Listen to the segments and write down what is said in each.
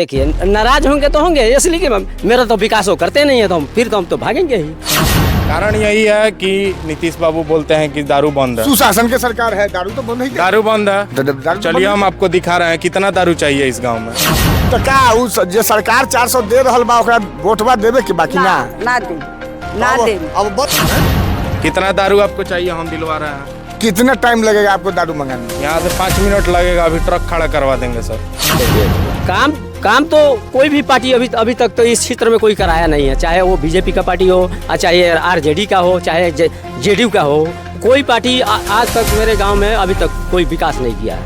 देखिए नाराज होंगे तो होंगे, इसलिए कि मेरा तो विकास वो करते नहीं है, तो हम तो भागेंगे ही। कारण यही है कि नीतीश बाबू बोलते हैं कि दारू बंद है। सुशासन के सरकार है, दारू तो बंद नहीं। दारू बंद है। चलिए हम आपको दिखा रहे हैं कितना दारू चाहिए इस गांव में। तो क्या उस जो सरकार 400 दे रहल बा ओकरा वोटवा देवे के बाकी ना दे। अब कितना दारू आपको चाहिए हम दिलवा रहे हैं। कितना टाइम लगेगा आपको दारू मंगाने में? यहाँ से 5 मिनट लगेगा, अभी ट्रक खड़ा करवा देंगे सर। काम तो कोई भी पार्टी अभी तक तो इस क्षेत्र में कोई कराया नहीं है, चाहे वो बीजेपी का पार्टी हो, चाहे आरजेडी का हो, चाहे जेडीयू का हो। कोई पार्टी आज तक मेरे गांव में अभी तक कोई विकास नहीं किया है।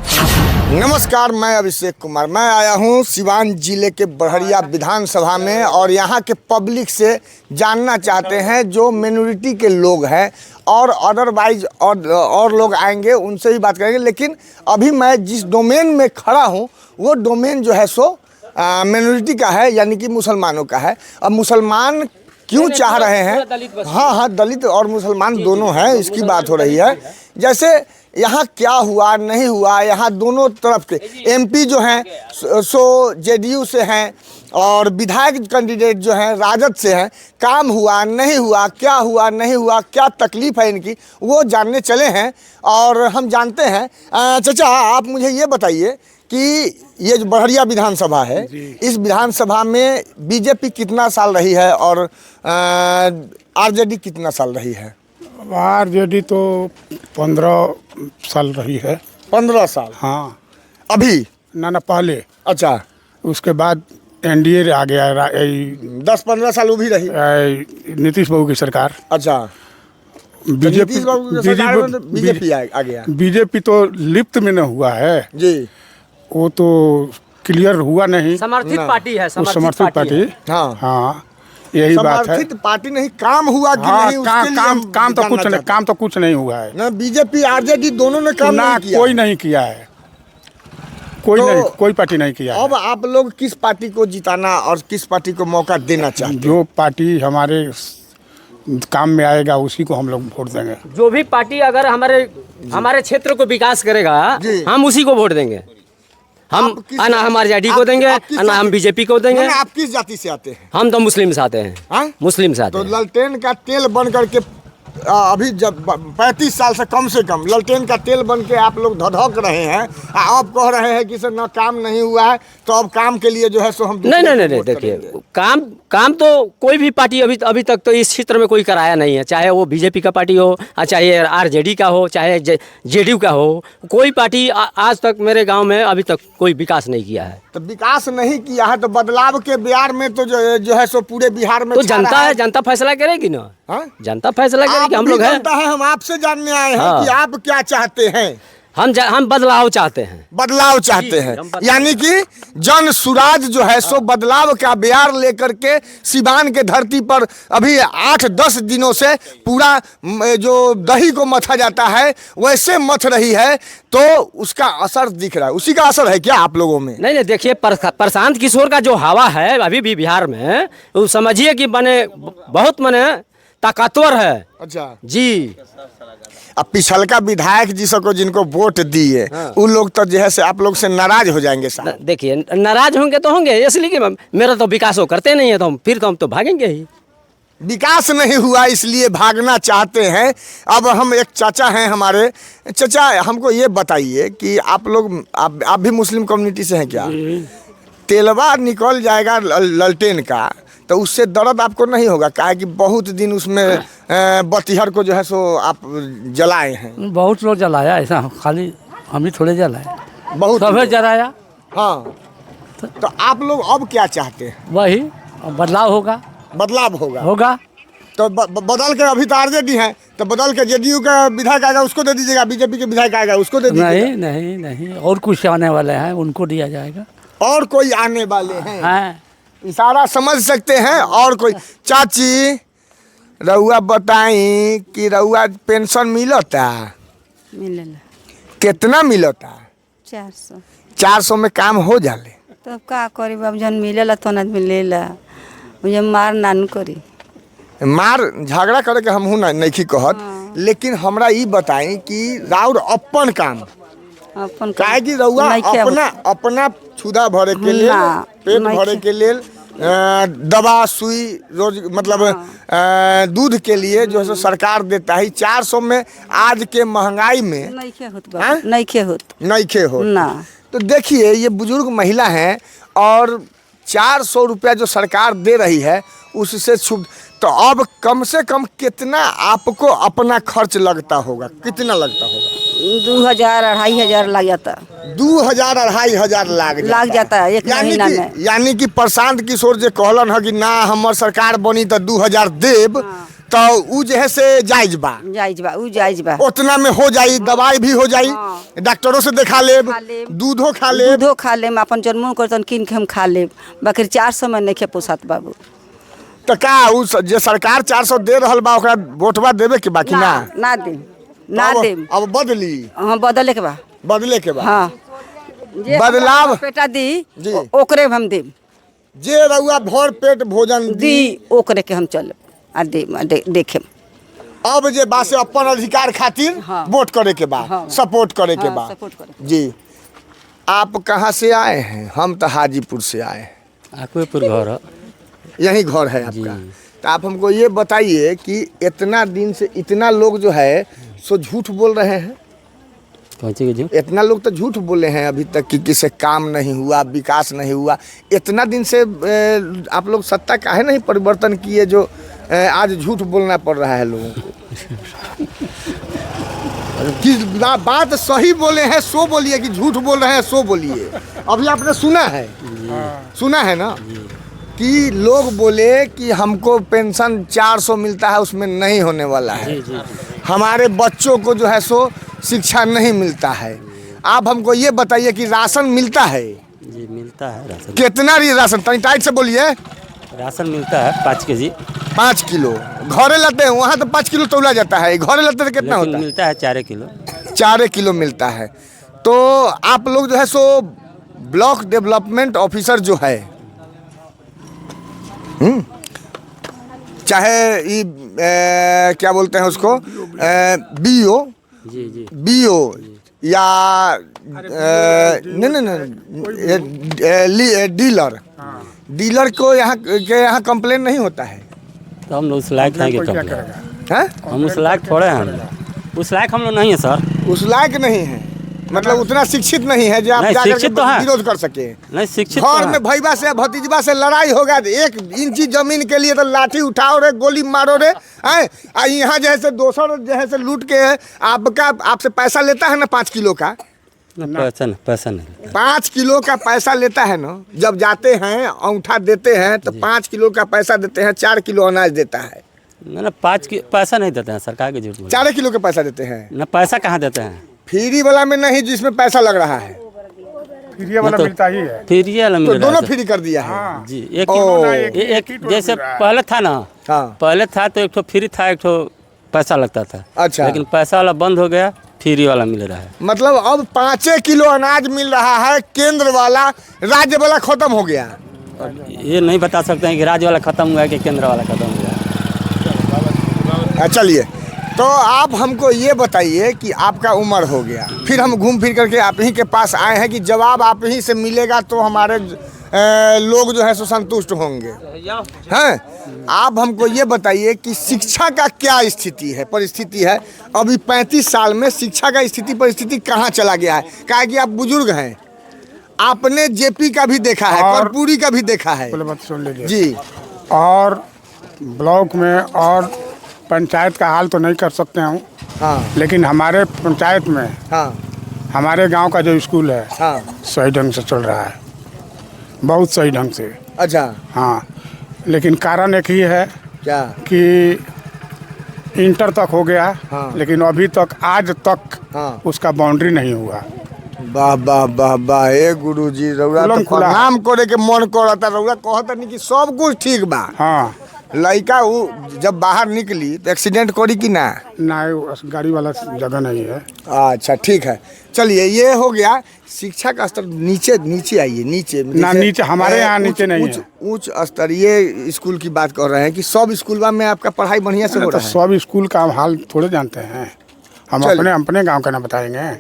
नमस्कार, मैं अभिषेक कुमार। मैं आया हूँ सिवान जिले के बड़हरिया विधानसभा में और यहाँ के पब्लिक से जानना चाहते हैं जो मिनोरिटी के लोग हैं और अदरवाइज और लोग आएंगे, उनसे ही बात करेंगे। लेकिन अभी मैं जिस डोमेन में खड़ा हूँ वो डोमेन जो है सो मिनोरिटी का है, यानी कि मुसलमानों का है। अब मुसलमान क्यों चाह रहे हैं? हाँ, दलित और मुसलमान दोनों हैं, इसकी बात हो रही है। जैसे यहाँ क्या हुआ नहीं हुआ, यहाँ दोनों तरफ के एमपी जो हैं सो जेडीयू से हैं और विधायक कैंडिडेट जो हैं राजद से हैं। काम हुआ नहीं हुआ, क्या हुआ नहीं हुआ, क्या तकलीफ है इनकी, वो जानने चले हैं और हम जानते हैं। चाचा, आप मुझे ये बताइए कि ये जो बड़हरिया विधानसभा है, इस विधानसभा में बीजेपी कितना साल रही है और आरजेडी कितना साल रही है? आरजेडी तो 15 साल रही है। 15 साल? हाँ। अभी ना पहले। अच्छा। उसके बाद एनडीए आ गया। 10-15 साल वो भी रही नीतीश बाबू की सरकार। अच्छा। बीजेपी आ गया। बीजेपी तो लिप्त में न हुआ है जी, वो तो क्लियर हुआ नहीं। समर्थित पार्टी है, समर्थित पार्टी। हाँ, यही बात है। समर्थित पार्टी नहीं, काम हुआ कि नहीं उसके लिए काम तो कुछ नहीं हुआ है। ना बीजेपी आरजेडी दोनों ने काम नहीं किया। कोई नहीं किया है, कोई पार्टी नहीं किया। अब आप लोग किस पार्टी को जिताना और किस पार्टी को मौका देना चाहते हैं? जो पार्टी हमारे काम में आएगा उसी को हम लोग वोट देंगे। जो भी पार्टी अगर हमारे क्षेत्र को विकास करेगा हम उसी को वोट देंगे। हम ना हम आरजेडी को देंगे, ना हम बीजेपी को देंगे। आप किस जाति से आते हैं? हम तो मुस्लिम से आते हैं। मुस्लिम से आते हैं। तो ललटेन का तेल बन करके अभी जब 35 साल से कम ललटेन का तेल बन के आप लोग धधक रहे हैं। आप कह रहे हैं कि सर ना काम नहीं हुआ है, तो अब काम के लिए जो है सो हम नहीं देखिए, काम तो कोई भी पार्टी अभी तक तो इस क्षेत्र में कोई कराया नहीं है, चाहे वो बीजेपी का पार्टी हो, चाहे आरजेडी का हो, चाहे जेडीयू का हो। कोई पार्टी आज तक मेरे गांव में अभी तक कोई विकास नहीं किया है। तो विकास नहीं किया है तो बदलाव के बिहार में तो जो है सो पूरे बिहार में तो जनता फैसला करेगी ना। जनता फैसला करेगी। हम लोग हैं, हम आपसे जानने आए हैं कि आप क्या चाहते हैं। हम बदलाव चाहते हैं। बदलाव चाहते हैं, यानी कि जन सुराज जो है सो बदलाव का बयार लेकर के सिवान के धरती पर अभी 8-10 दिनों से पूरा जो दही को मथा जाता है वैसे मथ रही है, तो उसका असर दिख रहा है। उसी का असर है क्या आप लोगों में? नहीं, देखिए प्रशांत किशोर का जो हवा है अभी भी बिहार में, वो समझिए कि बहुत ताकतवर है। अच्छा जी। अब पिछलका विधायक जी को जिनको वोट दिए उन लोग तो जो है से आप लोग से नाराज हो जाएंगे साहब। देखिए नाराज होंगे तो होंगे, इसलिए कि मेरा तो विकास वो करते नहीं है, तो हम तो भागेंगे ही। विकास नहीं हुआ इसलिए भागना चाहते हैं। अब हम एक चाचा हैं हमारे। चाचा, हमको ये बताइए कि आप लोग आप भी मुस्लिम कम्युनिटी से हैं क्या? तेलवा निकल जाएगा ललटेन का तो उससे दर्द आपको नहीं होगा? काहे कि बहुत दिन उसमें बतिहर को जो है सो आप जलाए हैं। बहुत लोग जलाया, ऐसा खाली हम ही थोड़े जलाए, बहुत सब जलाया। हाँ, तो आप लोग अब क्या चाहते हैं? वही बदलाव होगा। बदलाव होगा तो बदल के अभी तो आरजेडी है, तो बदल के जेडीयू का विधायक आएगा उसको दे दीजिएगा, बीजेपी के विधायक आएगा उसको दे दीजिएगा। नहीं, और कुछ आने वाले हैं उनको दिया जाएगा। और कोई आने वाले हैं? इशारा समझ सकते हैं। और कोई? चाची, रउआ बताई कि रउआ पेंशन मिलता? मिलेला। कितना मिलता? 400। 400 में काम हो जाले? तब का करी बाबू, जन मिलेला तो आदमी लेला, मुझे मार नानू करी। मार झगड़ा करे के हमहू नहीं कहत, लेकिन हमरा ई बताई कि राउर अपन काम काहे कि रउआ अपना छुदा भरे के लिए पेट नहीं भरे खे- के लिए दवा सुई रोज मतलब दूध के लिए जो है सो सरकार देता है 400 में आज के महंगाई में नहीं खे होत हैं? बाबू नहीं खे होत नहीं खे हो। ना तो देखिए ये बुजुर्ग महिला हैं और 400 रुपया जो सरकार दे रही है उससे छूट, तो अब कम से कम कितना आपको अपना खर्च लगता होगा, कितना लगता होगा? 2000 2500 लग जाता 2000 2500 लग जाता है एक महीना में। यानी कि प्रशांत किशोर जे कहलन है कि ना हमर सरकार बनी तो 2000 देब, तो उ जे है से जायज बा, जायज बा उ जायज बा उतना में हो जाई, दवाई भी हो जाई, डॉक्टरों से दिखा लेब, खा लेब। दूधो खा लेब। दूधो खा लेम अपन जन्मो करतन किन के हम खा लेब, बाकी 400 में नहीं खे पोसात बाबू। तो का उ जे सरकार 400 दे रहल बा ओकरा वोटवा देवे के बाकी ना ना दे ना अब- दे अब बदली हाँ बदले के बा बदले के बाद हाँ जे बदलाव- हमरा पेटा दी जी। ओकरे हम देब जे रउआ भर पेट भोजन दी, दी ओकरे के हम चलब आ देखे अब जे बा से अपन अधिकार खातिर हाँ। वोट करे के बा, हाँ। सपोर्ट करे के हाँ, बा। सपोर्ट करे। जी आप कहाँ से आए हैं? हम तो हाजीपुर से आए हैं। आकुएपुर घर है। यही घर है आपका। तो आप हमको ये बताइए कि इतना दिन से इतना लोग जो है सो झूठ बोल रहे हैं, कौन सी जी? इतना लोग तो झूठ बोले हैं अभी तक कि किसी काम नहीं हुआ, विकास नहीं हुआ। इतना दिन से आप लोग सत्ता काहे नहीं परिवर्तन किए जो आज झूठ बोलना पड़ रहा है लोगों को? कि ना बात सही बोले हैं सो बोलिए, कि झूठ बोल रहे हैं सो बोलिए। अभी आपने सुना है, सुना है ना कि लोग बोले कि हमको पेंशन 400 मिलता है, उसमें नहीं होने वाला है। हमारे बच्चों को जो है सो शिक्षा नहीं मिलता है। आप हमको ये बताइए कि राशन मिलता है? जी मिलता है राशन। कितना राशन, तनी टाइट से बोलिए। राशन मिलता है 5 केजी, 5 किलो घरे लाते हैं, वहाँ तो 5 किलो तोला जाता है, घरे लाते तो कितना लेकिन होता है? मिलता है 4 किलो। 4 किलो मिलता है। तो आप लोग जो है सो ब्लॉक डेवलपमेंट ऑफिसर जो है, चाहे ये क्या बोलते हैं उसको, बीओ जी जी बीओ या नहीं डीलर को यहाँ के यहाँ कंप्लेन नहीं होता है? तो हम लोग उस लायक हैं कि क्या कंप्लेन? करेगा? हैं? हम उस लायक थोड़े हैं, उस लायक हम लोग नहीं है सर। उस लायक नहीं है, मतलब उतना शिक्षित नहीं है जो आप नहीं, जाकर शिक्षित के तो है। विरोध कर सके। नहीं शिक्षित तो घर हैं। में भईबा से भतीजबा से लड़ाई होगा, 1 इंची जमीन के लिए तो लाठी उठाओ रे, गोली मारो रे, हैं? आ यहाँ जैसे दोसर जैसे लूट के आपसे पैसा लेता है ना 5 किलो का, पैसा नहीं। 5 किलो का पैसा लेता है ना, जब जाते हैं अंगूठा देते हैं तो 5 किलो का पैसा देते हैं, 4 किलो अनाज देता है। ना 5 पैसा नहीं देते हैं, सरकार के झूठ बोल। 4 किलो का पैसा देते हैं, ना पैसा कहाँ देते हैं? फ्री वाला में नहीं जिसमें पैसा लग रहा है, फ्री वाला तो- मिलता ही है। फिर ये वाला मिल तो रहा दोनों है फ्री कर दिया है। जी। एक ओ, एक जैसे पहले था ना, हाँ पहले था तो एक ठो फ्री था, एक ठो पैसा लगता था। अच्छा। लेकिन पैसा वाला बंद हो गया, फ्री वाला मिल रहा है। मतलब अब 5 किलो अनाज मिल रहा है, केंद्र वाला, राज्य वाला खत्म हो गया। ये नहीं बता सकते हैं कि राज्य वाला खत्म हुआ है कि केंद्र वाला खत्म हुआ है। चलिए, तो आप हमको ये बताइए कि आपका उम्र हो गया, फिर हम घूम फिर करके आप ही के पास आए हैं कि जवाब आप ही से मिलेगा तो हमारे लोग जो है सो संतुष्ट होंगे, हैं? आप हमको ये बताइए कि शिक्षा का क्या स्थिति है, परिस्थिति है अभी 35 साल में शिक्षा का स्थिति परिस्थिति कहाँ चला गया है? क्या कि आप बुजुर्ग हैं, आपने जेपी का भी देखा है, और- कर्पूरी का भी देखा है। बोले बात सुन लीजिए। जी और ब्लॉक में और पंचायत का हाल तो नहीं कर सकते हूँ, हाँ लेकिन हमारे पंचायत में हाँ हमारे गांव का जो स्कूल है हाँ सही ढंग से चल रहा है, बहुत सही ढंग से। अच्छा हाँ, लेकिन कारण एक ही है क्या? कि इंटर तक हो गया, हाँ। लेकिन अभी तक आज तक हाँ। उसका बाउंड्री नहीं हुआ। वाह वाह वाह वाह, हे गुरुजी रउरा तो खुला है। प्रणाम करे के मन करता, रउरा कहता नहीं कि सब कुछ ठीक बा। हाँ, लड़का वो जब बाहर निकली तो एक्सीडेंट करी कि ना? ना उस गाड़ी वाला जगह नहीं है। अच्छा ठीक है, चलिए ये हो गया। शिक्षा का स्तर नीचे नीचे आइए, नीचे ना, जैसे, नीचे हमारे यहाँ नीचे नहीं है। उच्च स्तरीय स्कूल की बात कर रहे हैं कि सब स्कूल में आपका पढ़ाई बढ़िया से हो तो रहा है? सब स्कूल का हाल थोड़े जानते हैं हम, चलिए। अपने अपने गांव का ना बताएंगे।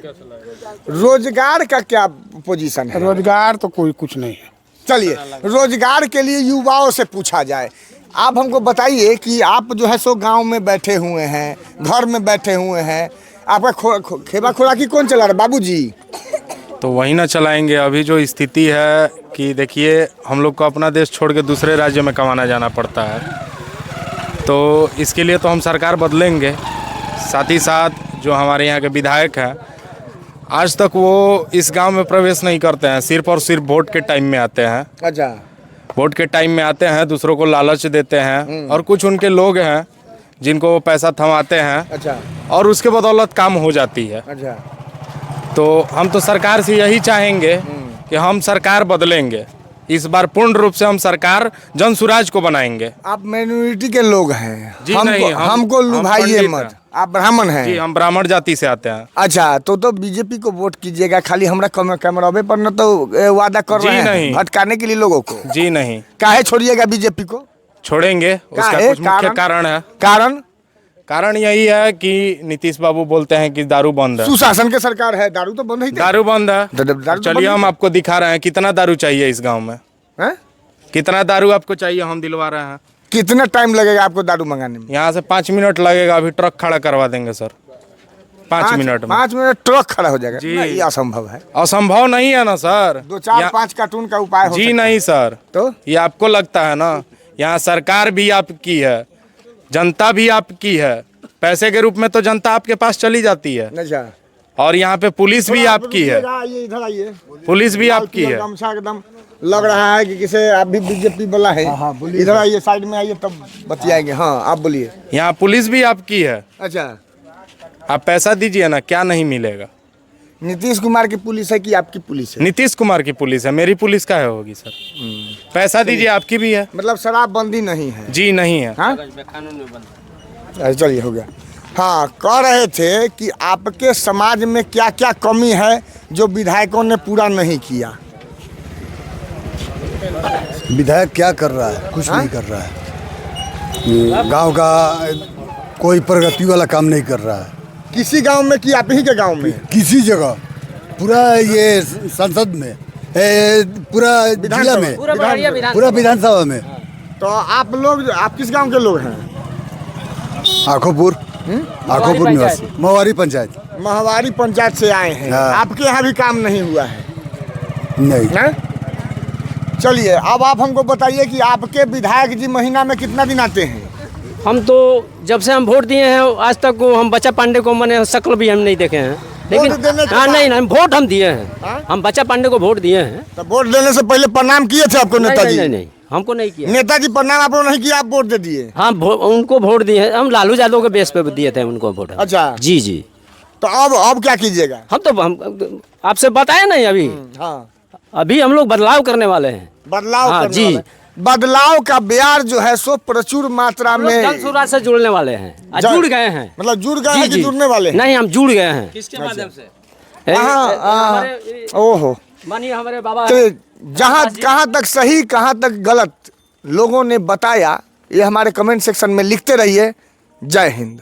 रोजगार का क्या पोजीशन है? रोजगार तो कोई कुछ नहीं है। चलिए, रोजगार के लिए युवाओं से पूछा जाए। आप हमको बताइए कि आप जो है सो गांव में बैठे हुए हैं, घर में बैठे हुए हैं, आपका खेबा खुराकी कौन चला रहा है? बाबूजी। तो वही ना चलाएंगे। अभी जो स्थिति है कि देखिए, हम लोग को अपना देश छोड़ के दूसरे राज्य में कमाना जाना पड़ता है, तो इसके लिए तो हम सरकार बदलेंगे। साथ ही साथ जो हमारे यहाँ के विधायक हैं, आज तक वो इस गांव में प्रवेश नहीं करते हैं, सिर्फ और सिर्फ वोट के टाइम में आते हैं। अच्छा। वोट के टाइम में आते हैं, दूसरों को लालच देते हैं, और कुछ उनके लोग हैं जिनको वो पैसा थमाते हैं। अच्छा। और उसके बदौलत काम हो जाती है। अच्छा। तो हम तो सरकार से यही चाहेंगे कि हम सरकार बदलेंगे। इस बार पूर्ण रूप से हम सरकार जन सुराज को बनाएंगे। आप माइनॉरिटी के लोग हैं। जी नहीं, हमको लुभाइए पंडित मत। हैं। आप ब्राह्मण हैं। जी, हम ब्राह्मण जाति से आते हैं। अच्छा, तो बीजेपी को वोट कीजिएगा। खाली हमरा कैमरावे पर न तो वादा कर जी रहे हैं नहीं। भटकाने के लिए लोगों को। जी नहीं, काहे छोड़िएगा बीजेपी को? छोड़ेंगे। उसका काहे? कुछ मुख्य कारण है। कारण यही है कि नीतीश बाबू बोलते हैं कि दारू बंद है। सुशासन के सरकार है, दारू तो बंद ही दारू बंद है। दारू तो चलिए, बंद हम है। आपको दिखा रहे हैं कितना दारू चाहिए इस गांव में। हैं? कितना दारू आपको चाहिए, हम दिलवा रहे हैं। कितना टाइम लगेगा आपको दारू मंगाने में? यहाँ से 5 मिनट लगेगा। अभी ट्रक खड़ा करवा देंगे सर, 5 मिनट में। 5 मिनट ट्रक खड़ा हो जाएगा? जी। नहीं, ये असंभव है। असंभव नहीं है ना सर। 2-4-5 कार्टून का उपाय हो जी सकता है। नहीं सर, तो ये आपको लगता है ना। यहाँ सरकार भी आपकी है, जनता भी आपकी है। पैसे के रूप में तो जनता आपके पास चली जाती है, अच्छा। और यहाँ पे पुलिस भी आपकी है। आइए, इधर आइए। पुलिस भी आपकी है। गमछा एकदम लग रहा है कि किसे आप भी बीजेपी वाला है। इधर आइए, साइड में आइए, तब बतियाएंगे। हाँ, आप बोलिए। यहाँ पुलिस भी आपकी है। अच्छा। आप पैसा दीजिए ना, क्या नहीं मिलेगा। नीतीश कुमार की पुलिस है कि आपकी पुलिस है? नीतीश कुमार की पुलिस है, मेरी पुलिस का है होगी सर। पैसा दीजिए, आपकी भी है। मतलब शराबबंदी नहीं है? जी नहीं है। हाँ? चलिए, हो गया। हाँ, कह रहे थे कि आपके समाज में क्या क्या कमी है जो विधायकों ने पूरा नहीं किया। विधायक क्या कर रहा है? कुछ नहीं कर रहा है। गांव का कोई प्रगति वाला काम नहीं कर रहा है। किसी गांव में कि आप ही के गांव में? किसी जगह, पूरा ये संसद में, पूरा जिला में, पूरा विधानसभा में। तो आप किस गांव के लोग हैं? आखोपुर निवासी, महुआरी पंचायत। महवारी पंचायत से आए हैं। हाँ। आपके यहाँ भी काम नहीं हुआ है? नहीं। हैं? चलिए, अब आप हमको बताइए कि आपके विधायक जी महीना में कितना दिन आते हैं? हम तो जब से हम वोट दिए हैं आज तक को हम बच्चा पांडे को मैंने शक्ल भी हम नहीं देखे हैं। लेकिन वोट देने के हाँ, बाद? नहीं, वोट हम दिए हैं। हाँ? हम बच्चा पांडे को वोट दिए हैं। तो वोट देने से पहले प्रणाम किए थे आपको नहीं, नेताजी? नहीं, नहीं, हमको नहीं किया। नेताजी प्रणाम आप लोग नहीं किया, आप वोट दे दिए? हाँ, उनको वोट दिए हैं। हम लालू यादव के बेस पे दिए थे उनको वोट। अच्छा। जी जी। तो अब क्या कीजिएगा? हम आपसे बताए नहीं अभी। हाँ, अभी हम लोग बदलाव करने वाले हैं। बदलाव हाँ, करने जी। वाले। बदलाव का ब्यार जो है सो प्रचुर मात्रा हम लोग में जन सुराज से जुड़ने वाले हैं। जुड़ गए हैं। मतलब जुड़ गए जी, हैं कि जी। जुड़ने वाले हैं? नहीं, हम जुड़ गए हैं। किसके माध्यम से? ओहो। मानिए हमारे बाबा तो जहाँ कहाँ तक सही कहाँ तक गलत लोगों ने बताया, ये हमारे कमेंट सेक्शन में लिखते रहिए। जय हिंद।